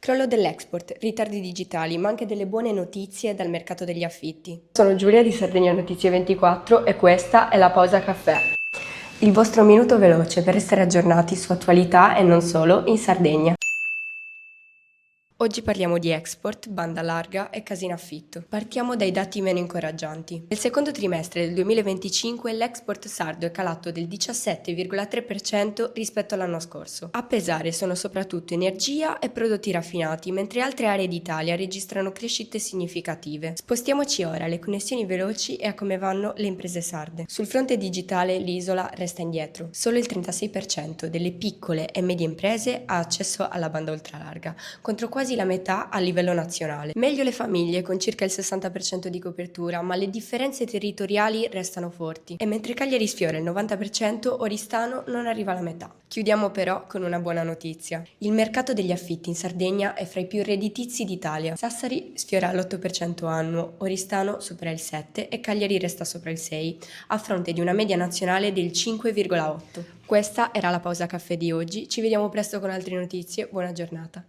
Crollo dell'export, ritardi digitali, ma anche delle buone notizie dal mercato degli affitti. Sono Giulia di Sardegna Notizie 24 e questa è la pausa caffè. Il vostro minuto veloce per essere aggiornati su attualità e non solo in Sardegna. Oggi parliamo di export, banda larga e case in affitto. Partiamo dai dati meno incoraggianti. Nel secondo trimestre del 2025 l'export sardo è calato del 17,3% rispetto all'anno scorso. A pesare sono soprattutto energia e prodotti raffinati, mentre altre aree d'Italia registrano crescite significative. Spostiamoci ora alle connessioni veloci e a come vanno le imprese sarde. Sul fronte digitale l'isola resta indietro. Solo il 36% delle piccole e medie imprese ha accesso alla banda ultralarga, contro quasi la metà a livello nazionale. Meglio le famiglie con circa il 60% di copertura, ma le differenze territoriali restano forti. E mentre Cagliari sfiora il 90%, Oristano non arriva alla metà. Chiudiamo però con una buona notizia. Il mercato degli affitti in Sardegna è fra i più redditizi d'Italia. Sassari sfiora l'8% annuo, Oristano supera il 7% e Cagliari resta sopra il 6%, a fronte di una media nazionale del 5,8%. Questa era la pausa caffè di oggi, ci vediamo presto con altre notizie, buona giornata.